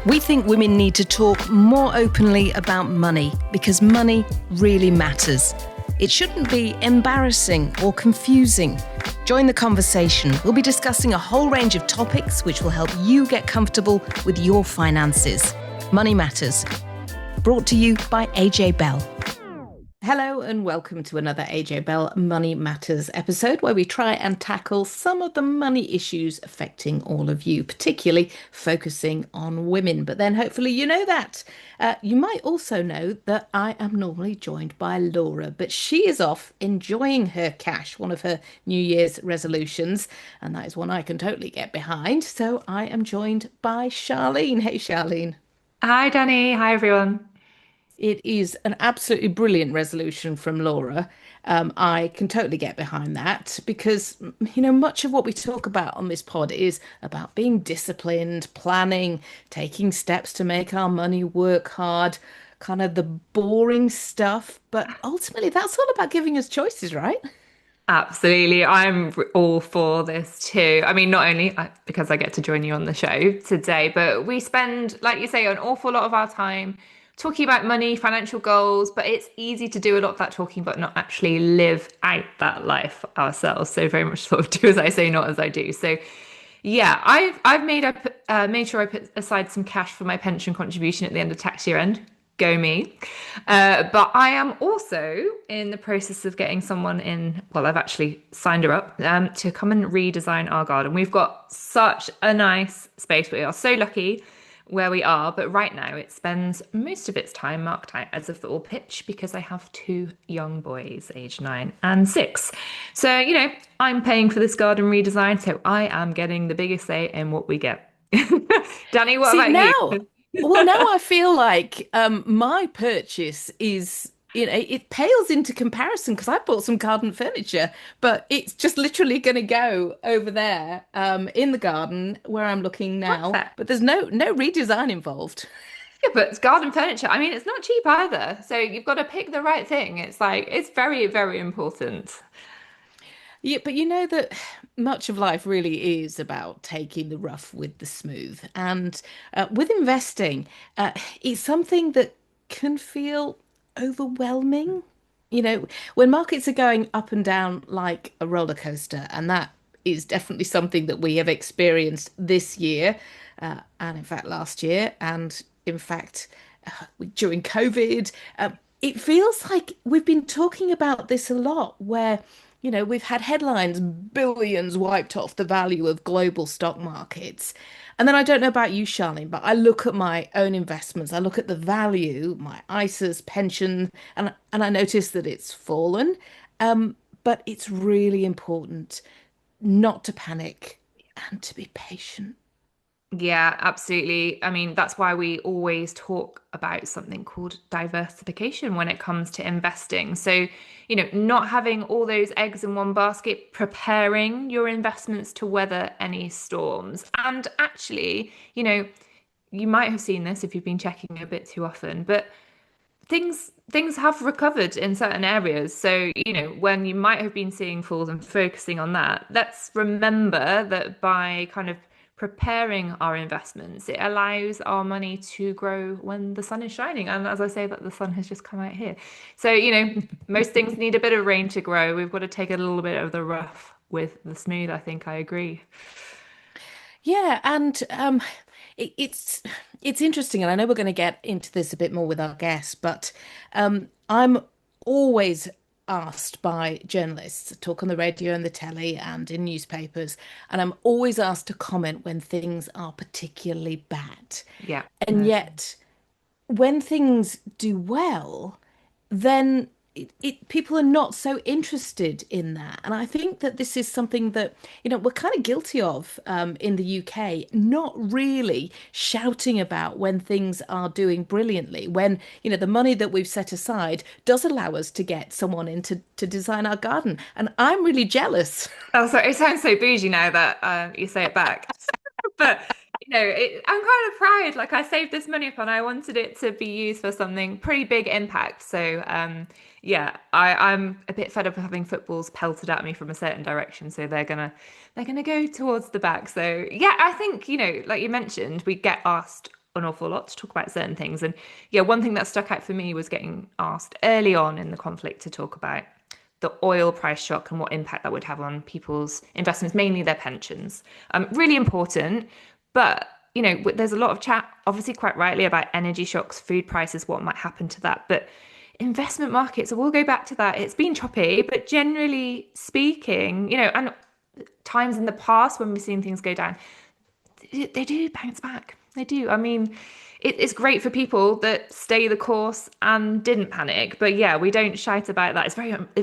We think women need to talk more openly about money because money really matters. It shouldn't be embarrassing or confusing. Join the conversation. We'll be discussing a whole range of topics which will help you get comfortable with your finances. Money Matters. Brought to you by AJ Bell. Hello and welcome to another AJ Bell Money Matters episode where we try and tackle some of the money issues affecting all of you, particularly focusing on women. But then hopefully you know that. You might also know that I am normally joined by Laura, but she is off enjoying her cash, one of her New Year's resolutions, and that is one I can totally get behind. So I am joined by Charlene. Hey, Charlene. Hi, Danny. Hi, everyone. It is an absolutely brilliant resolution from Laura. I can totally get behind that because, much of what we talk about on this pod is about being disciplined, planning, taking steps to make our money work hard, kind of the boring stuff. But ultimately, that's all about giving us choices, right? Absolutely. I'm all for this too. I mean, not only because I get to join you on the show today, but we spend, like you say, an awful lot of our time talking about money, financial goals, but it's easy to do a lot of that talking, but not actually live out that life ourselves. So very much sort of do as I say, not as I do. So yeah, I've made sure I put aside some cash for my pension contribution at the end of tax year end. Go me. But I am also in the process of getting someone in. Well, I've actually signed her up to come and redesign our garden. We've got such a nice space. We are so lucky where we are, but right now it spends most of its time marked out as a football pitch because I have two young boys, aged 9 and 6. So, I'm paying for this garden redesign, so I am getting the biggest say in what we get. Danny, what See, about you? now I feel like my purchase is, it pales into comparison because I bought some garden furniture, but it's just literally going to go over there in the garden where I'm looking now. Perfect. But there's no redesign involved. Yeah, but it's garden furniture. I mean, it's not cheap either. So you've got to pick the right thing. It's very, very important. Yeah, but you know that much of life really is about taking the rough with the smooth. And with investing, it's something that can feel overwhelming. When markets are going up and down like a roller coaster, and that is definitely something that we have experienced this year, and in fact last year, and in fact during COVID. It feels like we've been talking about this a lot, where we've had headlines, billions wiped off the value of global stock markets. And then I don't know about you, Charlene, but I look at my own investments. I look at the value, my ISAs, pension, and I notice that it's fallen. But it's really important not to panic and to be patient. Yeah, absolutely. I mean, that's why we always talk about something called diversification when it comes to investing. So, not having all those eggs in one basket, preparing your investments to weather any storms. And actually, you might have seen this if you've been checking a bit too often, but things have recovered in certain areas. So, when you might have been seeing falls and focusing on that, let's remember that by kind of preparing our investments, it allows our money to grow when the sun is shining. And as I say, that the sun has just come out here. So, most things need a bit of rain to grow. We've got to take a little bit of the rough with the smooth. I think I agree. Yeah, and it's interesting, and I know we're going to get into this a bit more with our guests, but I'm always asked by journalists, talk on the radio and the telly and in newspapers, and I'm always asked to comment when things are particularly bad. Yeah, And no, same. yet, when things do well, then people are not so interested in that. And I think that this is something that, we're kind of guilty of in the UK, not really shouting about when things are doing brilliantly, when, the money that we've set aside does allow us to get someone in to design our garden. And I'm really jealous. Oh, so it sounds so bougie now that you say it back. But I'm kind of proud. Like I saved this money up and I wanted it to be used for something pretty big impact. So yeah, I'm a bit fed up of having footballs pelted at me from a certain direction. So they're gonna go towards the back. So yeah, I think, like you mentioned, we get asked an awful lot to talk about certain things. And yeah, one thing that stuck out for me was getting asked early on in the conflict to talk about the oil price shock and what impact that would have on people's investments, mainly their pensions. Really important, but there's a lot of chat, obviously quite rightly, about energy shocks, food prices, what might happen to that. But investment markets, so we'll go back to that. It's been choppy, but generally speaking, and times in the past when we've seen things go down, they do bounce back. They do. I mean, it's great for people that stay the course and didn't panic. But yeah, we don't shite about that. It's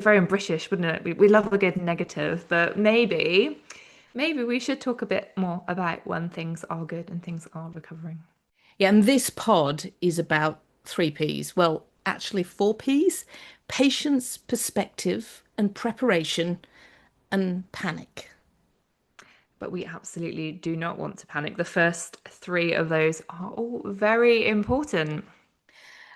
very British, wouldn't it? We love a good negative, but maybe we should talk a bit more about when things are good and things are recovering. Yeah, and this pod is about three P's. Well, actually, four P's: patience, perspective, and preparation, and panic. But we absolutely do not want to panic. The first three of those are all very important.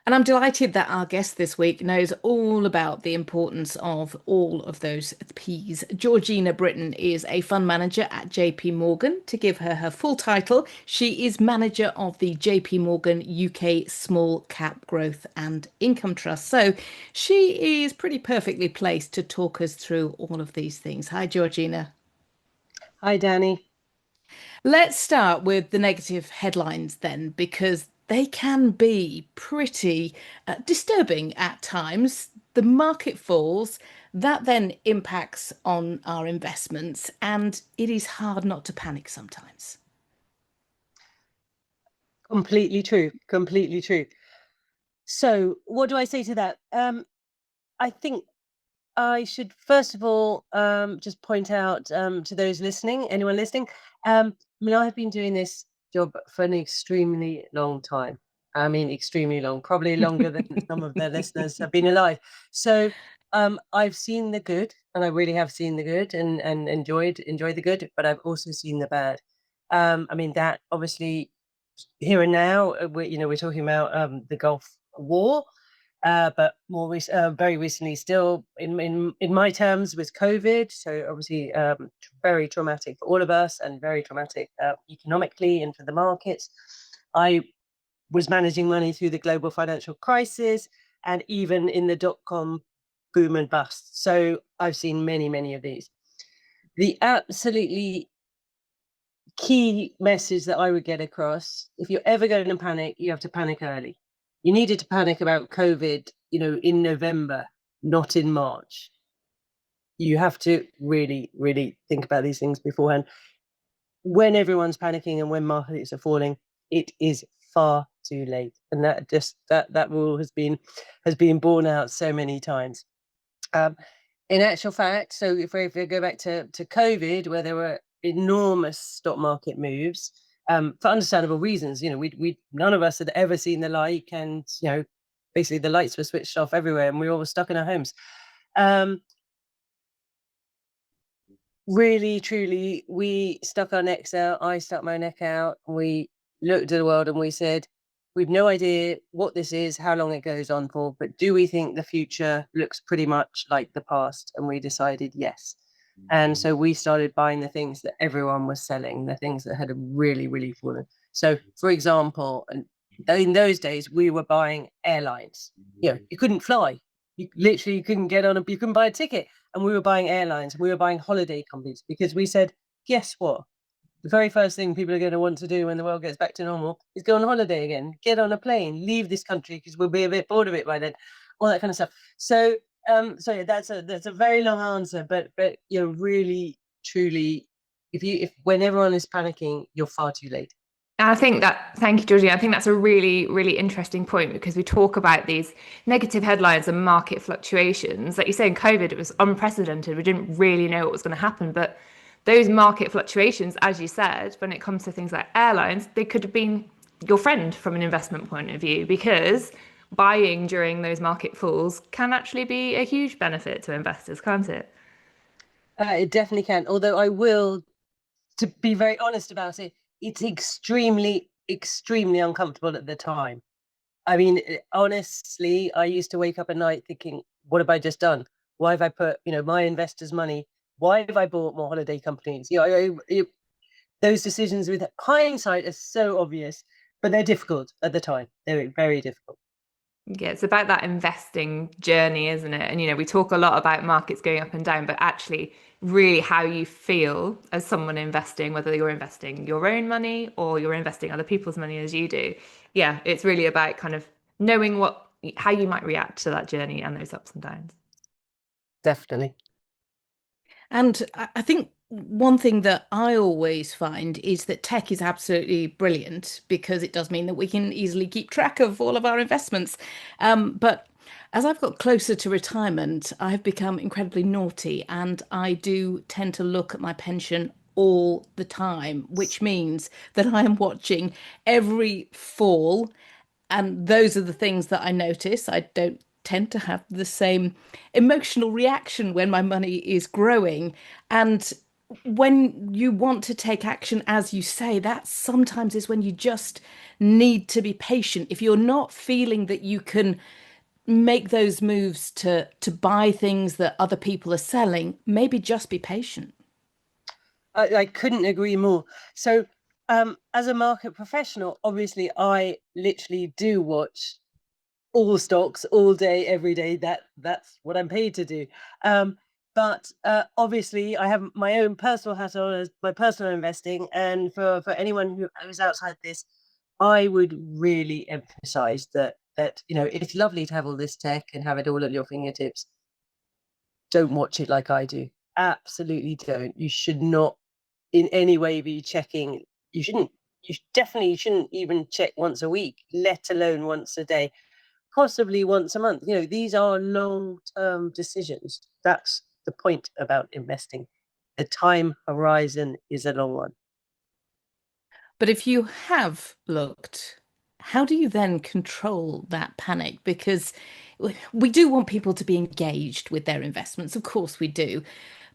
And I'm delighted that our guest this week knows all about the importance of all of those P's. Georgina Brittain is a fund manager at JP Morgan. To give her her full title, she is manager of the JP Morgan UK Small Cap Growth and Income Trust. So she is pretty perfectly placed to talk us through all of these things. Hi, Georgina. Hi, Danny. Let's start with the negative headlines then, because they can be pretty disturbing at times. The market falls, that then impacts on our investments, and it is hard not to panic sometimes. Completely true. Completely true. So, what do I say to that? I think I should first of all just point out to those listening, anyone listening, I mean, I've been doing this job for an extremely long time. I mean, extremely long, probably longer than some of the listeners have been alive. So, I've seen the good, and I really have seen the good, and enjoyed the good, but I've also seen the bad. I mean, that obviously here and now, we're talking about the Gulf War, but very recently, still in my terms, with COVID. So obviously, very traumatic for all of us, and very traumatic economically and for the markets. I was managing money through the global financial crisis, and even in the dot-com boom and bust. So I've seen many of these. The absolutely key message that I would get across: if you're ever going to panic, you have to panic early. You needed to panic about COVID, in November, not in March. You have to really think about these things beforehand. When everyone's panicking and when markets are falling, it is far too late. And that rule has been borne out so many times. In actual fact, so if we go back to COVID, where there were enormous stock market moves, for understandable reasons, we none of us had ever seen the like, and basically the lights were switched off everywhere, and we all were stuck in our homes. Really, truly, we stuck our necks out. I stuck my neck out. We looked at the world and we said, we've no idea what this is, how long it goes on for, but do we think the future looks pretty much like the past? And we decided yes. And so we started buying the things that everyone was selling, the things that had really fallen. So, for example, in those days, we were buying airlines. You couldn't fly. You literally couldn't you couldn't buy a ticket. And we were buying airlines, we were buying holiday companies, because we said, guess what? The very first thing people are going to want to do when the world gets back to normal is go on holiday again, get on a plane, leave this country because we'll be a bit bored of it by then, all that kind of stuff. So, yeah, that's a very long answer, but really, truly, if when everyone is panicking, you're far too late. Thank you, Georgie. I think that's a really interesting point, because we talk about these negative headlines and market fluctuations. Like you say, in COVID, it was unprecedented. We didn't really know what was going to happen. But those market fluctuations, as you said, when it comes to things like airlines, they could have been your friend from an investment point of view, because buying during those market falls can actually be a huge benefit to investors, can't it? It definitely can. Although to be very honest about it, it's extremely uncomfortable at the time. I mean, honestly, I used to wake up at night thinking, what have I just done? Why have I put, my investors' money? Why have I bought more holiday companies? Those decisions with hindsight are so obvious. but they're difficult at the time. They're very difficult. Yeah, it's about that investing journey, isn't it? And we talk a lot about markets going up and down, but actually, really how you feel as someone investing, whether you're investing your own money or you're investing other people's money as you do. Yeah, it's really about kind of knowing how you might react to that journey and those ups and downs. Definitely. And I think one thing that I always find is that tech is absolutely brilliant because it does mean that we can easily keep track of all of our investments. But as I've got closer to retirement, I've become incredibly naughty and I do tend to look at my pension all the time, which means that I am watching every fall, and those are the things that I notice. I don't tend to have the same emotional reaction when my money is growing. And when you want to take action, as you say, that sometimes is when you just need to be patient. If you're not feeling that you can make those moves to buy things that other people are selling, maybe just be patient. I couldn't agree more. So, as a market professional, obviously, I literally do watch all stocks all day, every day. That's what I'm paid to do. But obviously, I have my own personal hat on as my personal investing, and for anyone who's outside this, I would really emphasize that it's lovely to have all this tech and have it all at your fingertips. Don't watch it like I do. Absolutely don't. You should not in any way be checking. You shouldn't. You definitely shouldn't even check once a week, let alone once a day, possibly once a month. These are long-term decisions. That's the point about investing. The time horizon is a long one. But if you have looked, how do you then control that panic? Because we do want people to be engaged with their investments, of course we do,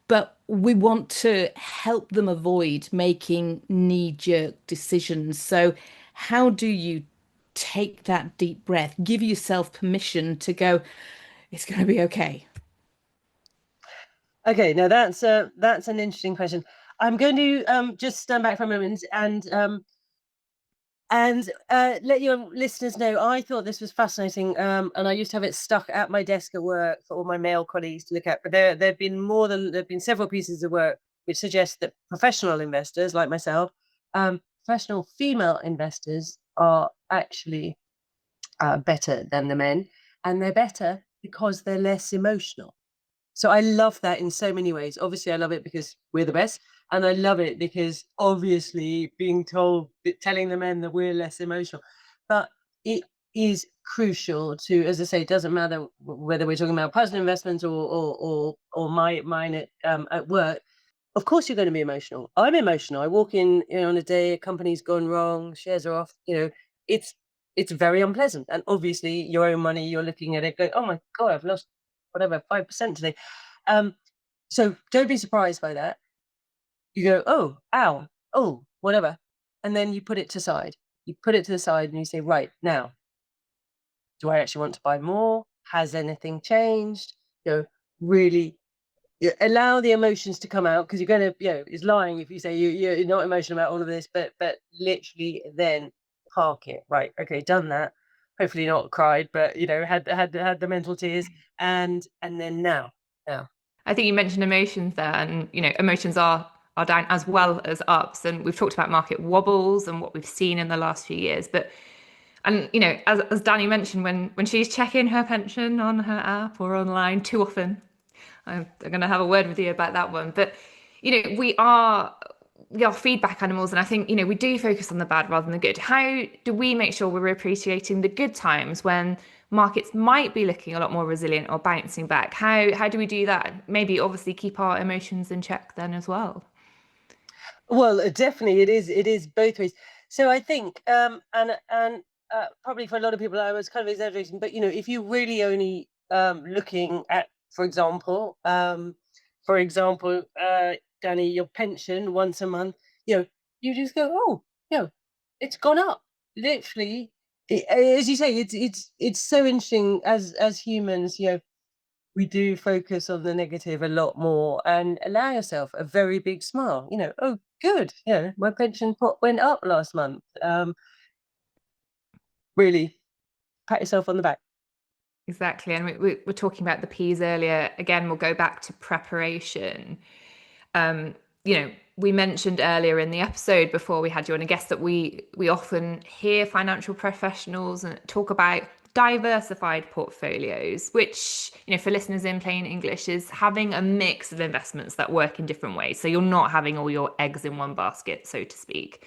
but we want to help them avoid making knee-jerk decisions. So, how do you take that deep breath, give yourself permission to go, it's going to be okay? Okay, now that's an interesting question. I'm going to just stand back for a moment and let your listeners know I thought this was fascinating, and I used to have it stuck at my desk at work for all my male colleagues to look at. But there've been several pieces of work which suggest that professional investors like myself, professional female investors, are actually better than the men, and they're better because they're less emotional. So I love that in so many ways. Obviously, I love it because we're the best. And I love it because obviously telling the men that we're less emotional. But it is crucial to, as I say, it doesn't matter whether we're talking about personal investments or mine at work. Of course, you're going to be emotional. I'm emotional. I walk in, on a day a company's gone wrong, shares are off. It's it's very unpleasant. And obviously, your own money, you're looking at it, going, "Oh my god, I've lost whatever 5% today." Um, so don't be surprised by that. You go, "Oh, ow, oh, whatever," and then you put it to side. You put it to the side, and you say, "Right now, do I actually want to buy more? Has anything changed?" Really allow the emotions to come out, because you're going to, it's lying if you say you're not emotional about all of this, but literally then park it. Right, okay, done that. Hopefully not cried, but had the mental tears, and then now. I think you mentioned emotions there, and emotions are down as well as ups. And we've talked about market wobbles and what we've seen in the last few years. But and as Danni mentioned, when she's checking her pension on her app or online too often, I'm going to have a word with you about that one. But we are feedback animals, and I think we do focus on the bad rather than the good. How do we make sure we're appreciating the good times when markets might be looking a lot more resilient or bouncing back? How do we do that? Maybe obviously keep our emotions in check then as well. Well, definitely, it is both ways. So I think, and probably for a lot of people, I was kind of exaggerating, but if you really only looking at, for example, Danni, your pension once a month, you just go, oh, it's gone up. Literally, as you say, it's so interesting as humans, we do focus on the negative a lot more, and allow yourself a very big smile. Oh, good. My pension pot went up last month. really pat yourself on the back. Exactly. And we were talking about the peas earlier. Again, we'll go back to preparation. We mentioned earlier in the episode before we had you on a guest that we often hear financial professionals and talk about diversified portfolios, which, for listeners in plain English, is having a mix of investments that work in different ways. So you're not having all your eggs in one basket, so to speak.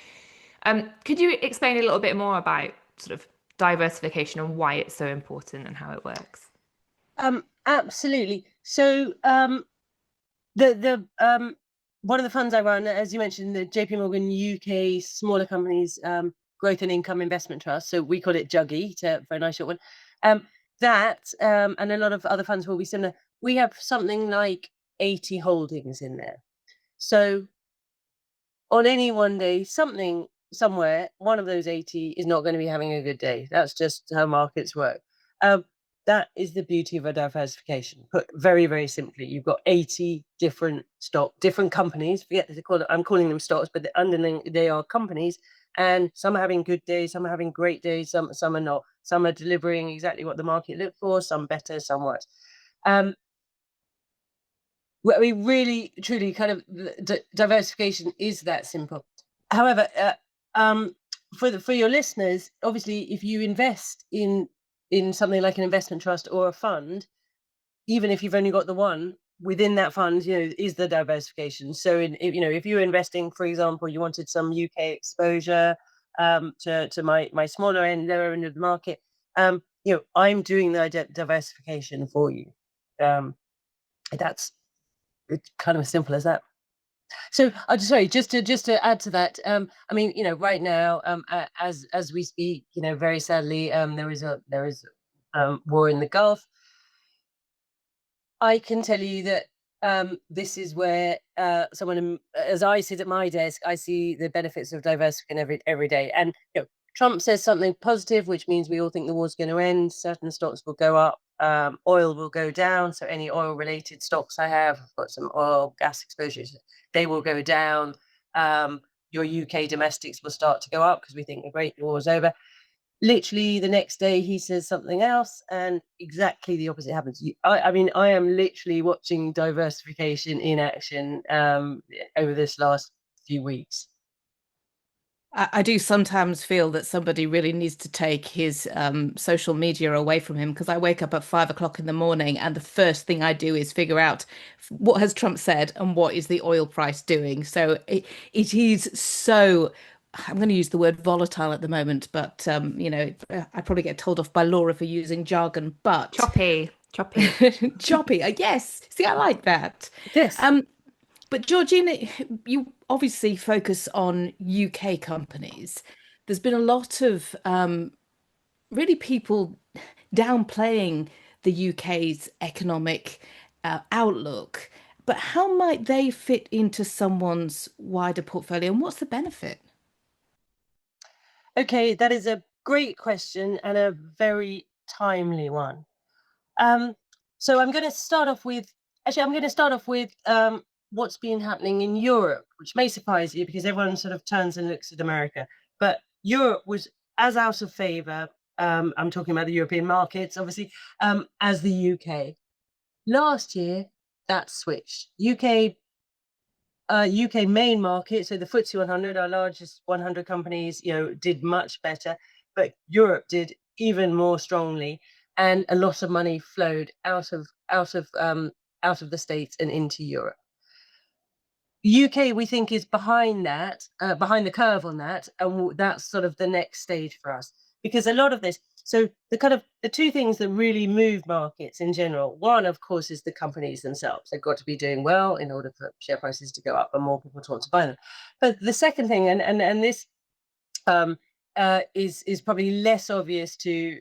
Could you explain a little bit more about sort of diversification and why it's so important and how it works? Absolutely. So the one of the funds I run, as you mentioned, the JP Morgan UK Smaller Companies Growth and Income Investment Trust. So we call it Juggy for a nice short one. And a lot of other funds will be similar. We have something like 80 holdings in there. So on any one day, somewhere, one of those 80 is not going to be having a good day. That's just how markets work. That is the beauty of a diversification. Put very, very simply, you've got 80 different companies. Forget to call it, I'm calling them stocks, but underlying they are companies. And some are having good days, some are having great days, some are not. Some are delivering exactly what the market looked for, some better, some worse. We really, truly, kind of diversification is that simple. However, for your listeners, obviously, if you invest in something like an investment trust or a fund, even if you've only got the one within that fund, is the diversification. So, if you're investing, for example, you wanted some UK exposure to my smaller end, lower end of the market, I'm doing the diversification for you. That's it's kind of as simple as that. So, sorry, just to add to that, I mean, right now, as we speak, very sadly, there is war in the Gulf. I can tell you that this is where someone, as I sit at my desk, I see the benefits of diversification every day. And Trump says something positive, which means we all think the war's going to end. Certain stocks will go up, oil will go down. So any oil-related stocks I have, I've got some oil, gas exposures, they will go down. Your UK domestics will start to go up because we think the Great War is over. Literally the next day he says something else and exactly the opposite happens. I mean, I am literally watching diversification in action over this last few weeks. I do sometimes feel that somebody really needs to take his social media away from him because I wake up at 5 o'clock in the morning and the first thing I do is figure out what has Trump said and what is the oil price doing. So it is so, I'm going to use the word volatile at the moment, but I probably get told off by Laura for using jargon, but Choppy. choppy. Yes. See, I like that. Yes. But Georgina, you obviously focus on UK companies. There's been a lot of really people downplaying the UK's economic outlook. But how might they fit into someone's wider portfolio, and what's the benefit? Okay, that is a great question and a very timely one. So I'm going to start off with what's been happening in Europe, which may surprise you because everyone sort of turns and looks at America. But Europe was as out of favor. I'm talking about the European markets, obviously, as the UK. Last year, that switched. UK main market, so the FTSE 100, our largest 100 companies, did much better, but Europe did even more strongly, and a lot of money flowed out of the States and into Europe. UK, we think, is behind the curve on that, and that's sort of the next stage for us because a lot of this. So the two things that really move markets in general, one, of course, is the companies themselves. They've got to be doing well in order for share prices to go up and more people to want to buy them. But the second thing, and this is probably less obvious to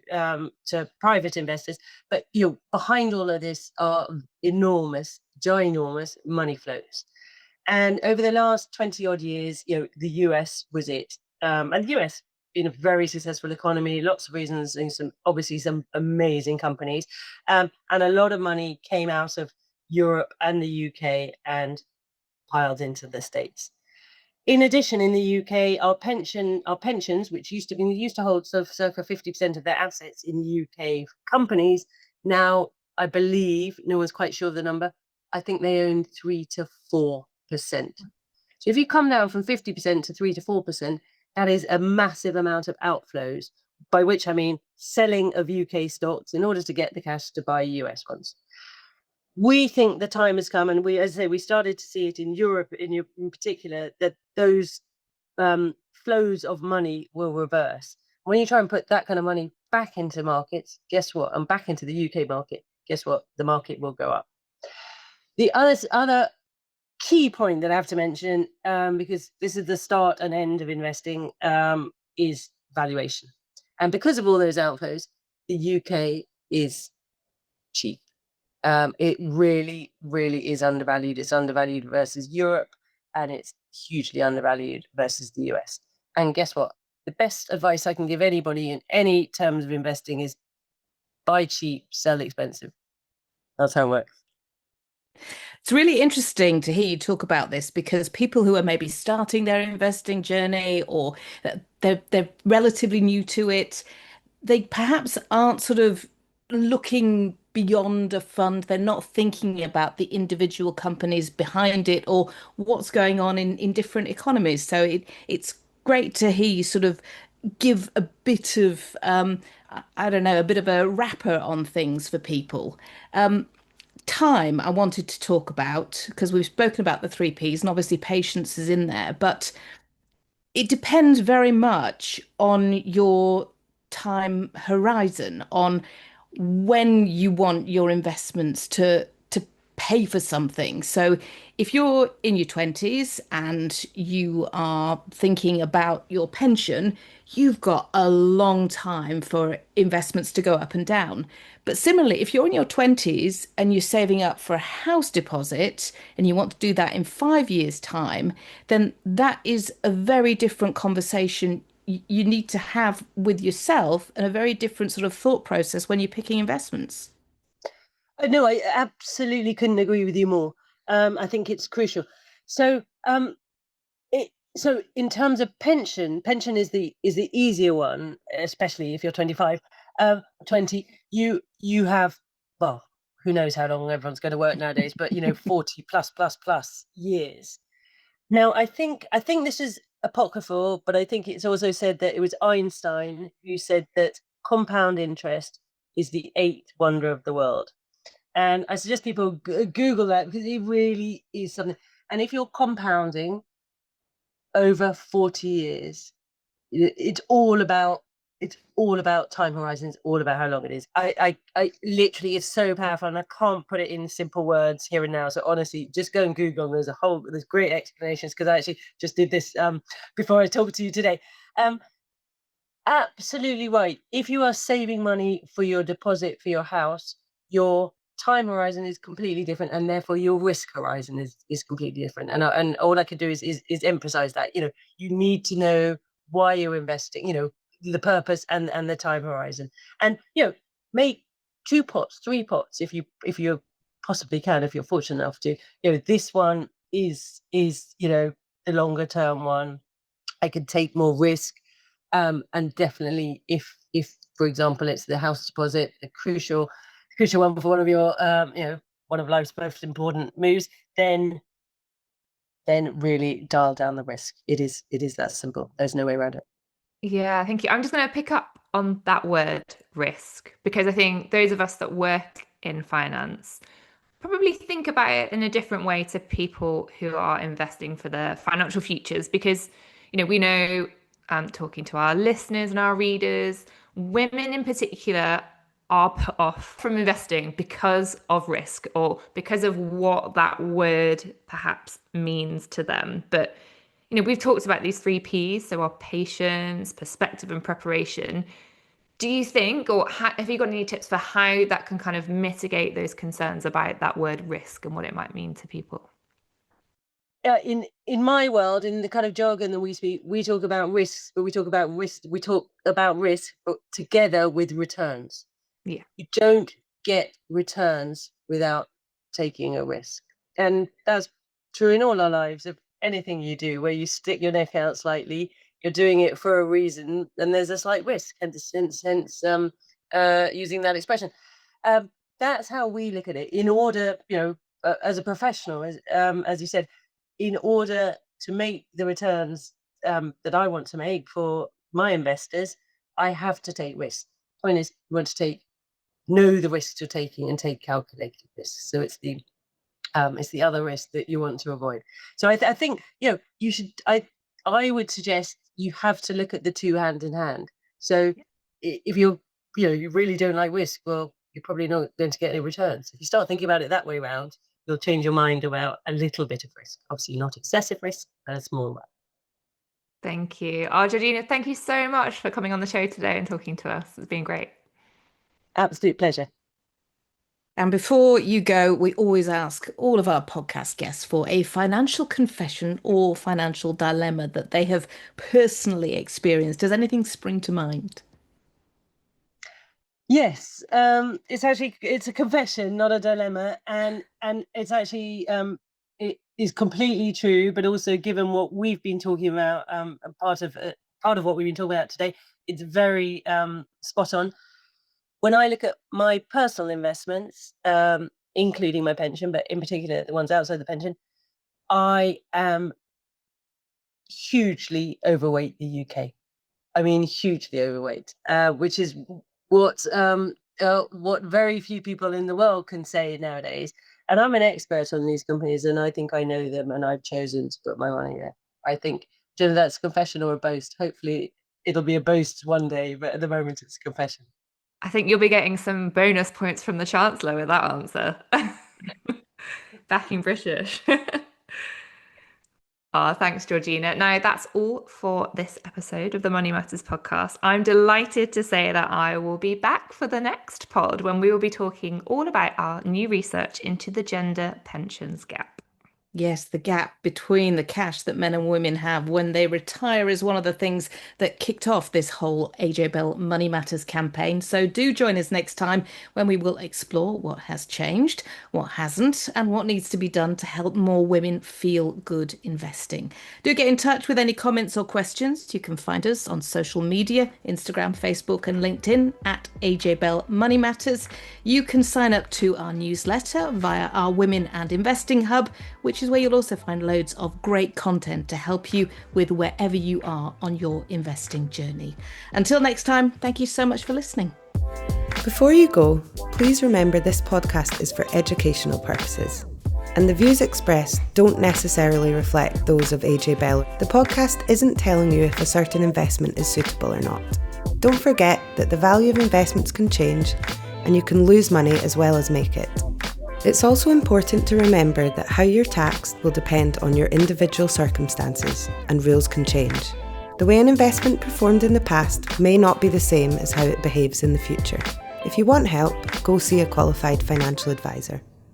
private investors, but behind all of this are enormous, ginormous money flows. And over the last 20 odd years, the US was it. And the US been a very successful economy, lots of reasons, and obviously some amazing companies. And a lot of money came out of Europe and the UK and piled into the States. In addition, in the UK, our pensions, which used to hold circa 50% of their assets in UK companies, now I believe, no one's quite sure of the number, I think they own 3 to 4%. So if you come down from 50% to 3 to 4%, that is a massive amount of outflows, by which I mean selling of UK stocks in order to get the cash to buy US ones. We think the time has come, and as I say, we started to see it in Europe in particular, that those flows of money will reverse. When you try and put that kind of money back into markets, guess what? And back into the UK market, guess what? The market will go up. The other key point that I have to mention, because this is the start and end of investing, is valuation. And because of all those outflows, the UK is cheap. It really, really is undervalued. It's undervalued versus Europe, and it's hugely undervalued versus the US. And guess what? The best advice I can give anybody in any terms of investing is buy cheap, sell expensive. That's how it works. It's really interesting to hear you talk about this because people who are maybe starting their investing journey or they're relatively new to it, they perhaps aren't sort of looking beyond a fund. They're not thinking about the individual companies behind it or what's going on in different economies. So it's great to hear you sort of give a bit of I don't know, a bit of a wrapper on things for people. Time I wanted to talk about because we've spoken about the three Ps and obviously patience is in there, but it depends very much on your time horizon, on when you want your investments to pay for something. So if you're in your 20s and you are thinking about your pension, you've got a long time for investments to go up and down. But similarly, if you're in your 20s and you're saving up for a house deposit and you want to do that in 5 years' time, then that is a very different conversation you need to have with yourself and a very different sort of thought process when you're picking investments. No, I absolutely couldn't agree with you more. I think it's crucial. So, so in terms of pension is the easier one, especially if you're 25. 20, you have, well, who knows how long everyone's going to work nowadays, but 40 plus years. Now, I think this is apocryphal, but I think it's also said that it was Einstein who said that compound interest is the eighth wonder of the world. And I suggest people Google that because it really is something. And if you're compounding over 40 years, it's all about time horizons, all about how long it is. I literally, it's so powerful, and I can't put it in simple words here and now. So honestly, just go and Google. There's great explanations because I actually just did this before I talked to you today. Absolutely right. If you are saving money for your deposit for your house, your time horizon is completely different, and therefore your risk horizon is completely different. And all I could do is emphasize that. You need to know why you're investing. The purpose and the time horizon, and make 2 pots, 3 pots if you possibly can, if you're fortunate enough to. This one is the longer term one. I could take more risk. And definitely, if for example it's the house deposit, a crucial one for one of your one of life's most important moves, then really dial down the risk. It is that simple. There's no way around it. Yeah, thank you. I'm just going to pick up on that word risk because I think those of us that work in finance probably think about it in a different way to people who are investing for their financial futures because, we know, talking to our listeners and our readers, women in particular are put off from investing because of risk or because of what that word perhaps means to them. But we've talked about these three Ps, so our patience, perspective, and preparation. Do you think, or have you got any tips for how that can kind of mitigate those concerns about that word risk and what it might mean to people? In my world, in the kind of jargon that we speak, we talk about risks, but we talk about risk, but together with returns. Yeah. You don't get returns without taking a risk, and that's true in all our lives. anything you do where you stick your neck out slightly, you're doing it for a reason, and there's a slight risk, and hence using that expression. That's how we look at it. In order, as a professional, as you said, in order to make the returns that I want to make for my investors, I have to take risks. Point is, you want to know the risks you're taking and take calculated risks. So it's the other risk that you want to avoid. So I think you should. I would suggest you have to look at the two hand in hand. So if you really don't like risk, well, you're probably not going to get any returns. If you start thinking about it that way around, you'll change your mind about a little bit of risk. Obviously, not excessive risk, but a small one. Thank you. Oh, Georgina, thank you so much for coming on the show today and talking to us. It's been great. Absolute pleasure. And before you go, we always ask all of our podcast guests for a financial confession or financial dilemma that they have personally experienced. Does anything spring to mind? Yes, it's a confession, not a dilemma, and it's actually it is completely true. But also, given what we've been talking about, part of what we've been talking about today, it's very spot on. When I look at my personal investments, including my pension, but in particular the ones outside the pension, I am hugely overweight the UK. I mean, hugely overweight, which is what very few people in the world can say nowadays. And I'm an expert on these companies, and I think I know them, and I've chosen to put my money there. I think, that's a confession or a boast. Hopefully, it'll be a boast one day, but at the moment, it's a confession. I think you'll be getting some bonus points from the Chancellor with that answer. Backing British. Oh, thanks, Georgina. Now, that's all for this episode of the Money Matters podcast. I'm delighted to say that I will be back for the next pod when we will be talking all about our new research into the gender pensions gap. Yes, the gap between the cash that men and women have when they retire is one of the things that kicked off this whole AJ Bell Money Matters campaign. So do join us next time when we will explore what has changed, what hasn't, and what needs to be done to help more women feel good investing. Do get in touch with any comments or questions. You can find us on social media, Instagram, Facebook, and LinkedIn at AJ Bell Money Matters. You can sign up to our newsletter via our Women and Investing Hub, which is where you'll also find loads of great content to help you with wherever you are on your investing journey. Until next time, thank you so much for listening. Before you go, please remember this podcast is for educational purposes, and the views expressed don't necessarily reflect those of AJ Bell. The podcast isn't telling you if a certain investment is suitable or not. Don't forget that the value of investments can change, and you can lose money as well as make it. It's also important to remember that how you're taxed will depend on your individual circumstances, and rules can change. The way an investment performed in the past may not be the same as how it behaves in the future. If you want help, go see a qualified financial advisor.